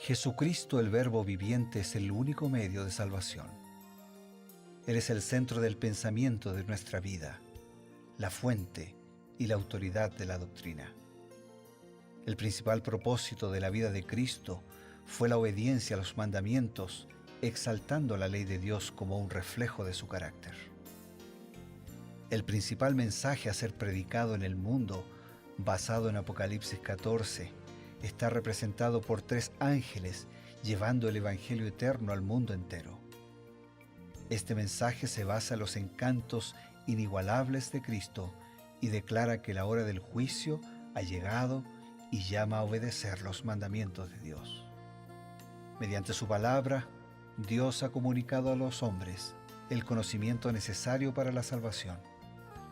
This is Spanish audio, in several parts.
Jesucristo, el Verbo viviente, es el único medio de salvación. Él es el centro del pensamiento de nuestra vida, la fuente y la autoridad de la doctrina. El principal propósito de la vida de Cristo fue la obediencia a los mandamientos, exaltando la ley de Dios como un reflejo de su carácter. El principal mensaje a ser predicado en el mundo, basado en Apocalipsis 14, está representado por 3 ángeles llevando el Evangelio eterno al mundo entero. Este mensaje se basa en los encantos inigualables de Cristo y declara que la hora del juicio ha llegado y llama a obedecer los mandamientos de Dios. Mediante su palabra, Dios ha comunicado a los hombres el conocimiento necesario para la salvación.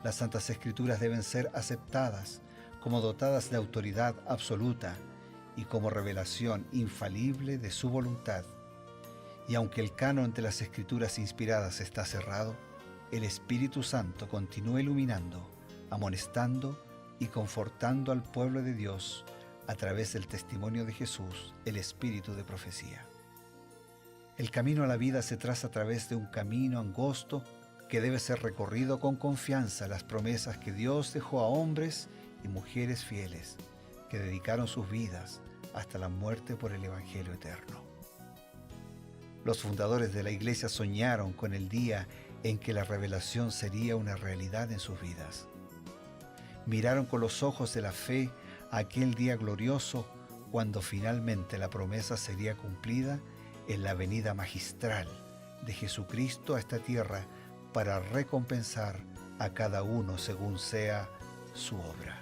Las Santas Escrituras deben ser aceptadas como dotadas de autoridad absoluta y como revelación infalible de su voluntad. Y aunque el canon de las Escrituras inspiradas está cerrado, el Espíritu Santo continúa iluminando, amonestando y confortando al pueblo de Dios a través del testimonio de Jesús, el Espíritu de profecía. El camino a la vida se traza a través de un camino angosto que debe ser recorrido con confianza a las promesas que Dios dejó a hombres y mujeres fieles que dedicaron sus vidas hasta la muerte por el Evangelio eterno. Los fundadores de la Iglesia soñaron con el día en que la revelación sería una realidad en sus vidas. Miraron con los ojos de la fe a aquel día glorioso cuando finalmente la promesa sería cumplida en la venida magistral de Jesucristo a esta tierra para recompensar a cada uno según sea su obra.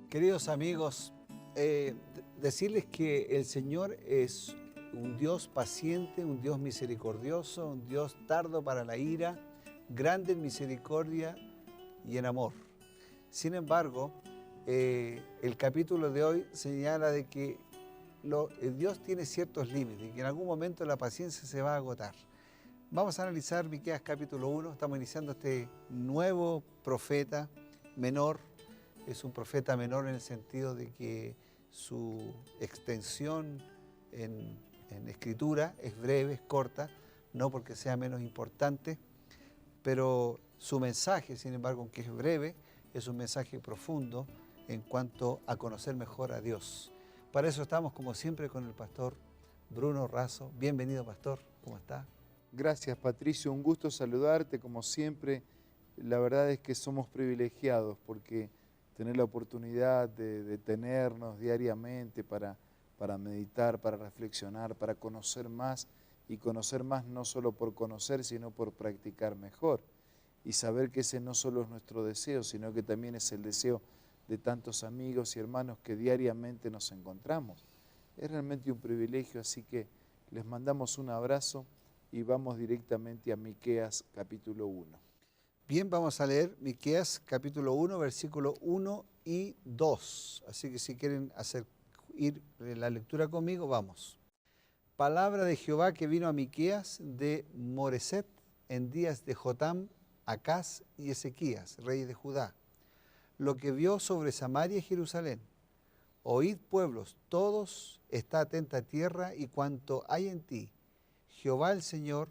Queridos amigos, decirles que el Señor es un Dios paciente, un Dios misericordioso, un Dios tardo para la ira, grande en misericordia y en amor. Sin embargo, el capítulo de hoy señala de que Dios tiene ciertos límites y que en algún momento la paciencia se va a agotar. Vamos a analizar Miqueas capítulo 1, estamos iniciando este nuevo profeta menor. Es un profeta menor en el sentido de que su extensión en escritura es breve, es corta, no porque sea menos importante, pero su mensaje, sin embargo, aunque es breve, es un mensaje profundo en cuanto a conocer mejor a Dios. Para eso estamos, como siempre, con el pastor Bruno Razo. Bienvenido, pastor. ¿Cómo está? Gracias, Patricio. Un gusto saludarte, como siempre. La verdad es que somos privilegiados porque tener la oportunidad de detenernos diariamente para meditar, para reflexionar, para conocer más, y conocer más no solo por conocer, sino por practicar mejor. Y saber que ese no solo es nuestro deseo, sino que también es el deseo de tantos amigos y hermanos que diariamente nos encontramos. Es realmente un privilegio, así que les mandamos un abrazo y vamos directamente a Miqueas capítulo 1. Bien, vamos a leer Miqueas capítulo 1, versículo 1 y 2. Así que si quieren ir la lectura conmigo, vamos. Palabra de Jehová que vino a Miqueas de Moreset en días de Jotam, Acaz y Ezequías, reyes de Judá. Lo que vio sobre Samaria y Jerusalén. Oíd, pueblos, todos, está atenta tierra y cuanto hay en ti. Jehová el Señor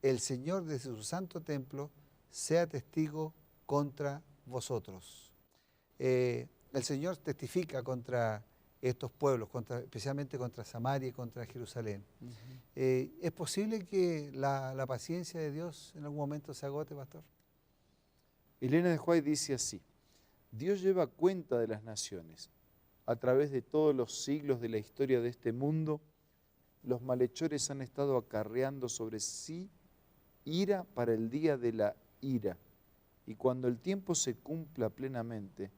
desde su santo templo, sea testigo contra vosotros. El Señor testifica contra estos pueblos, especialmente contra Samaria y contra Jerusalén. ¿Es posible que la paciencia de Dios en algún momento se agote, pastor? Elena de White dice así: Dios lleva cuenta de las naciones. A través de todos los siglos de la historia de este mundo, los malhechores han estado acarreando sobre sí ira para el día de la ira. Y cuando el tiempo se cumpla plenamente,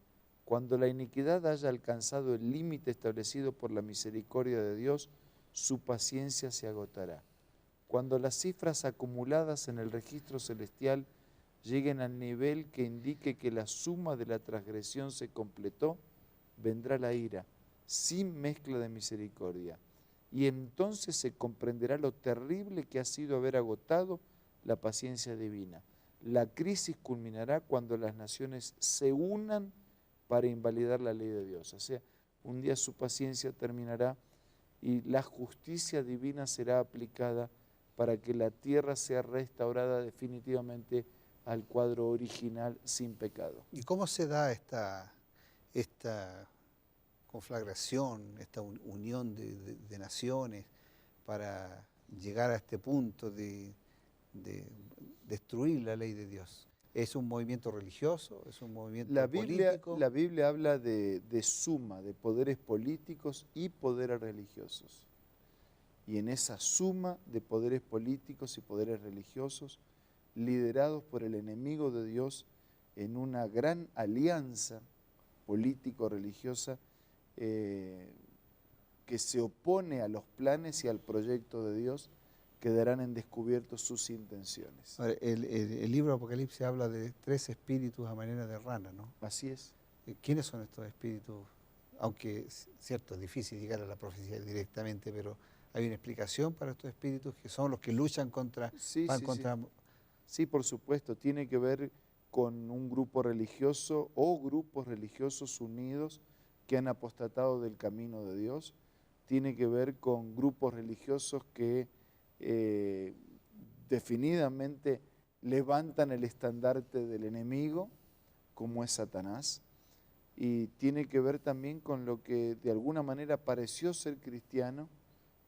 cuando la iniquidad haya alcanzado el límite establecido por la misericordia de Dios, su paciencia se agotará. Cuando las cifras acumuladas en el registro celestial lleguen al nivel que indique que la suma de la transgresión se completó, vendrá la ira, sin mezcla de misericordia. y entonces se comprenderá lo terrible que ha sido haber agotado la paciencia divina. La crisis culminará cuando las naciones se unan para invalidar la ley de Dios. O sea, un día su paciencia terminará y la justicia divina será aplicada para que la tierra sea restaurada definitivamente al cuadro original sin pecado. ¿Y cómo se da esta conflagración, esta unión de naciones para llegar a este punto de destruir la ley de Dios? ¿Es un movimiento religioso? ¿Es un movimiento político? La Biblia habla de suma, de poderes políticos y poderes religiosos. Y en esa suma de poderes políticos y poderes religiosos, liderados por el enemigo de Dios en una gran alianza político-religiosa que se opone a los planes y al proyecto de Dios, quedarán en descubierto sus intenciones. Ahora, el libro Apocalipsis habla de 3 espíritus a manera de rana, ¿no? Así es. ¿Quiénes son estos espíritus? Aunque, cierto, es difícil llegar a la profecía directamente, pero hay una explicación para estos espíritus que son los que luchan contra... Sí, sí, por supuesto, tiene que ver con un grupo religioso o grupos religiosos unidos que han apostatado del camino de Dios. Tiene que ver con grupos religiosos que definidamente levantan el estandarte del enemigo, como es Satanás, y tiene que ver también con lo que de alguna manera pareció ser cristiano,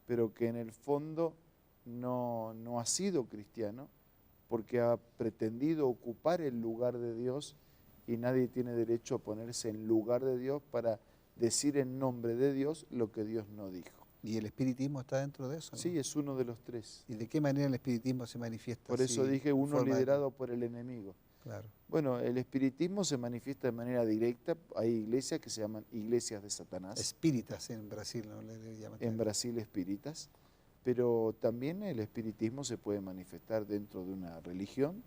pero que en el fondo no ha sido cristiano, porque ha pretendido ocupar el lugar de Dios, y nadie tiene derecho a ponerse en lugar de Dios para decir en nombre de Dios lo que Dios no dijo. ¿Y el espiritismo está dentro de eso, no? Sí, es uno de los 3. ¿Y de qué manera el espiritismo se manifiesta? Por eso dije uno liderado por el enemigo. Claro. Bueno, el espiritismo se manifiesta de manera directa. Hay iglesias que se llaman iglesias de Satanás. Espíritas en Brasil, ¿no? Le llaman. En Brasil, espíritas. Pero también el espiritismo se puede manifestar dentro de una religión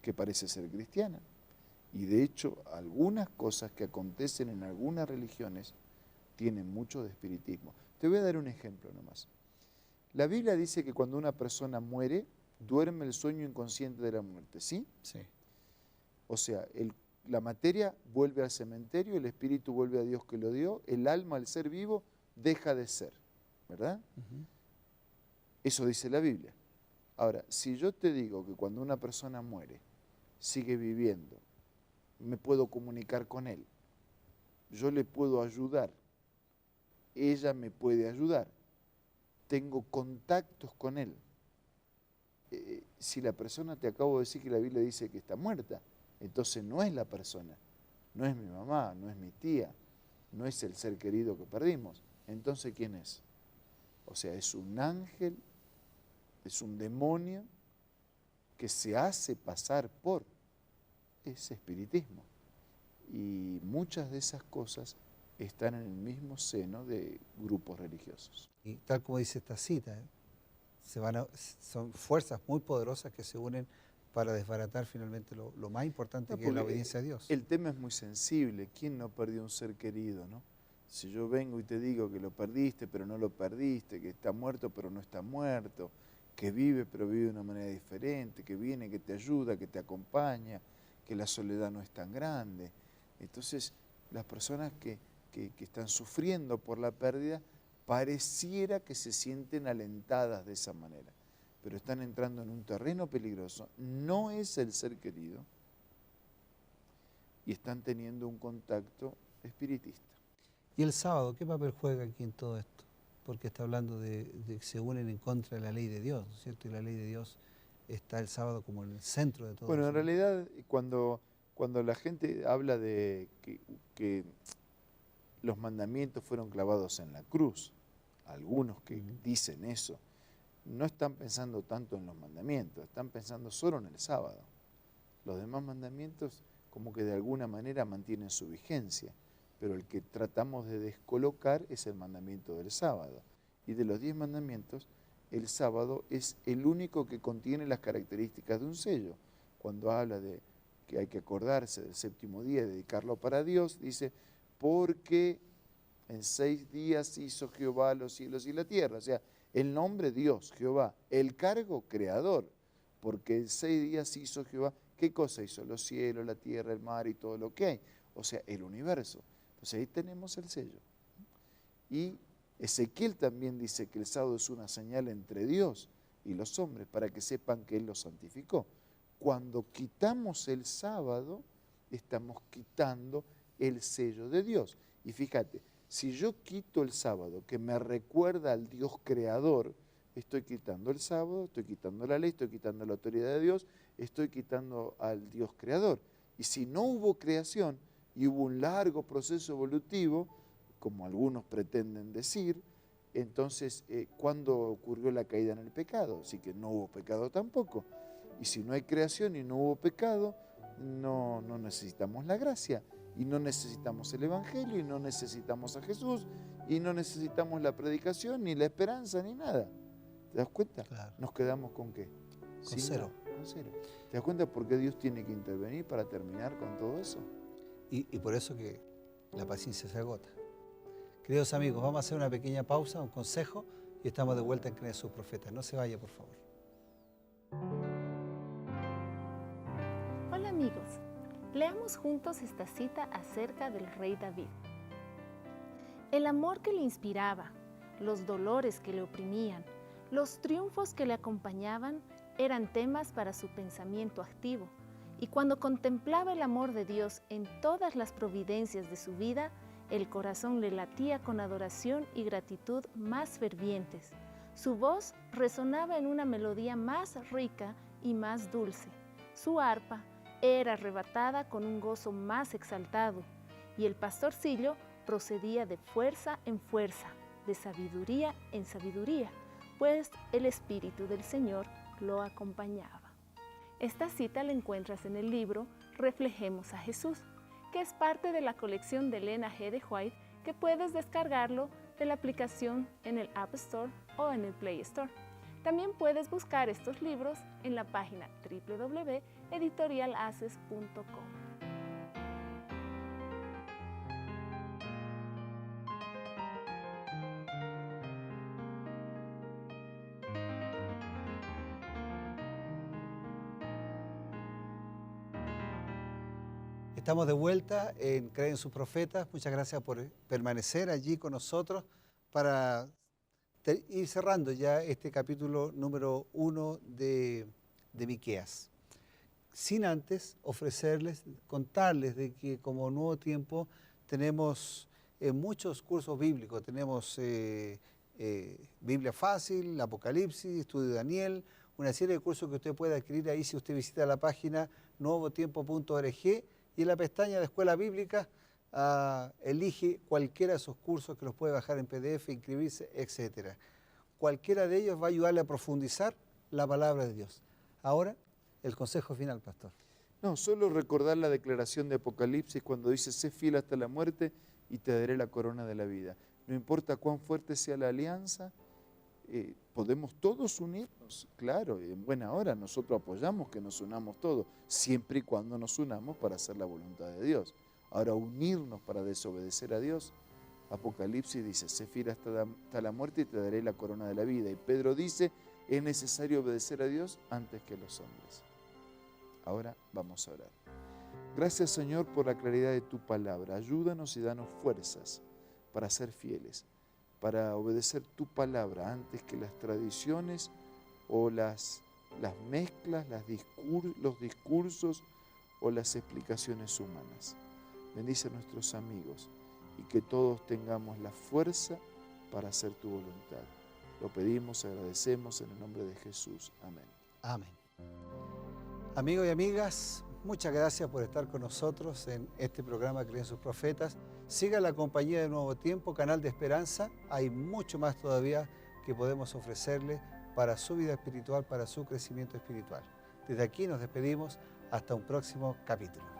que parece ser cristiana. Y de hecho, algunas cosas que acontecen en algunas religiones tienen mucho de espiritismo. Te voy a dar un ejemplo nomás. La Biblia dice que cuando una persona muere, duerme el sueño inconsciente de la muerte, ¿sí? Sí. O sea, la materia vuelve al cementerio, el espíritu vuelve a Dios que lo dio, el alma, el ser vivo, deja de ser, ¿verdad? Eso dice la Biblia. Ahora, si yo te digo que cuando una persona muere, sigue viviendo, me puedo comunicar con él, yo le puedo ayudar, ella me puede ayudar, tengo contactos con él. Si la persona, te acabo de decir que la Biblia dice que está muerta, entonces no es la persona, no es mi mamá, no es mi tía, no es el ser querido que perdimos. Entonces, ¿quién es? O sea, es un ángel, es un demonio que se hace pasar por ese espiritismo. Y muchas de esas cosas están en el mismo seno de grupos religiosos. Y tal como dice esta cita, son fuerzas muy poderosas que se unen para desbaratar finalmente lo más importante, que es la obediencia a Dios. El tema es muy sensible. ¿Quién no perdió un ser querido, no? Si yo vengo y te digo que lo perdiste, pero no lo perdiste, que está muerto, pero no está muerto, que vive, pero vive de una manera diferente, que viene, que te ayuda, que te acompaña, que la soledad no es tan grande. Entonces, las personas que están sufriendo por la pérdida, pareciera que se sienten alentadas de esa manera, pero están entrando en un terreno peligroso. No es el ser querido y están teniendo un contacto espiritista. ¿Y el sábado qué papel juega aquí en todo esto? Porque está hablando de que se unen en contra de la ley de Dios, ¿no es cierto? Y la ley de Dios está el sábado como en el centro de todo eso. Bueno, en realidad, cuando la gente habla de que los mandamientos fueron clavados en la cruz, algunos que dicen eso, no están pensando tanto en los mandamientos, están pensando solo en el sábado. Los demás mandamientos como que de alguna manera mantienen su vigencia, pero el que tratamos de descolocar es el mandamiento del sábado. Y de los 10 mandamientos, el sábado es el único que contiene las características de un sello. Cuando habla de que hay que acordarse del séptimo día y dedicarlo para Dios, dice, porque En 6 días hizo Jehová los cielos y la tierra. O sea, el nombre Dios, Jehová. El cargo, creador. Porque en 6 días hizo Jehová. ¿Qué cosa hizo? Los cielos, la tierra, el mar y todo lo que hay. O sea, el universo. Entonces ahí tenemos el sello. Y Ezequiel también dice que el sábado es una señal entre Dios y los hombres para que sepan que Él los santificó. Cuando quitamos el sábado, estamos quitando el sello de Dios. Y fíjate, si yo quito el sábado, que me recuerda al Dios creador, estoy quitando el sábado, estoy quitando la ley, estoy quitando la autoridad de Dios, estoy quitando al Dios creador. Y si no hubo creación y hubo un largo proceso evolutivo, como algunos pretenden decir, entonces, ¿cuándo ocurrió la caída en el pecado? Así que no hubo pecado tampoco. Y si no hay creación y no hubo pecado, no necesitamos la gracia, y no necesitamos el Evangelio, y no necesitamos a Jesús, y no necesitamos la predicación, ni la esperanza, ni nada. ¿Te das cuenta? Claro. ¿Nos quedamos con qué? Con cero. Con cero. ¿Te das cuenta por qué Dios tiene que intervenir para terminar con todo eso? Y por eso que la paciencia se agota. Queridos amigos, vamos a hacer una pequeña pausa, un consejo, y estamos de vuelta en Creen sus Profetas. No se vaya, por favor. Hola amigos, leamos juntos esta cita acerca del rey David. El amor que le inspiraba, los dolores que le oprimían, los triunfos que le acompañaban eran temas para su pensamiento activo, y cuando contemplaba el amor de Dios en todas las providencias de su vida, el corazón le latía con adoración y gratitud más fervientes. Su voz resonaba en una melodía más rica y más dulce. Su arpa era arrebatada con un gozo más exaltado, y el pastorcillo procedía de fuerza en fuerza, de sabiduría en sabiduría, pues el Espíritu del Señor lo acompañaba. Esta cita la encuentras en el libro Reflejemos a Jesús, que es parte de la colección de Elena G. de White, que puedes descargarlo de la aplicación en el App Store o en el Play Store. También puedes buscar estos libros en la página www.editorialaces.com. Estamos de vuelta en Creen sus Profetas. Muchas gracias por permanecer allí con nosotros para ir cerrando ya este capítulo número 1 de Miqueas. Sin antes ofrecerles, contarles de que como Nuevo Tiempo tenemos muchos cursos bíblicos. Tenemos Biblia Fácil, Apocalipsis, Estudio de Daniel, una serie de cursos que usted puede adquirir ahí si usted visita la página nuevotiempo.org. Y en la pestaña de Escuela Bíblica elige cualquiera de esos cursos que los puede bajar en PDF, inscribirse, etc. Cualquiera de ellos va a ayudarle a profundizar la palabra de Dios. Ahora, el consejo final, pastor. No, solo recordar la declaración de Apocalipsis cuando dice, sé fiel hasta la muerte y te daré la corona de la vida. No importa cuán fuerte sea la alianza, podemos todos unirnos, claro, en buena hora nosotros apoyamos que nos unamos todos, siempre y cuando nos unamos para hacer la voluntad de Dios. Ahora, unirnos para desobedecer a Dios, Apocalipsis dice, sé fiel hasta la muerte y te daré la corona de la vida. Y Pedro dice, es necesario obedecer a Dios antes que a los hombres. Ahora vamos a orar. Gracias, Señor, por la claridad de tu palabra. Ayúdanos y danos fuerzas para ser fieles, para obedecer tu palabra antes que las tradiciones o las mezclas, los discursos o las explicaciones humanas. Bendice a nuestros amigos y que todos tengamos la fuerza para hacer tu voluntad. Lo pedimos, agradecemos en el nombre de Jesús. Amén. Amén. Amigos y amigas, muchas gracias por estar con nosotros en este programa Creen sus Profetas. Siga la compañía de Nuevo Tiempo, canal de esperanza. Hay mucho más todavía que podemos ofrecerle para su vida espiritual, para su crecimiento espiritual. Desde aquí nos despedimos hasta un próximo capítulo.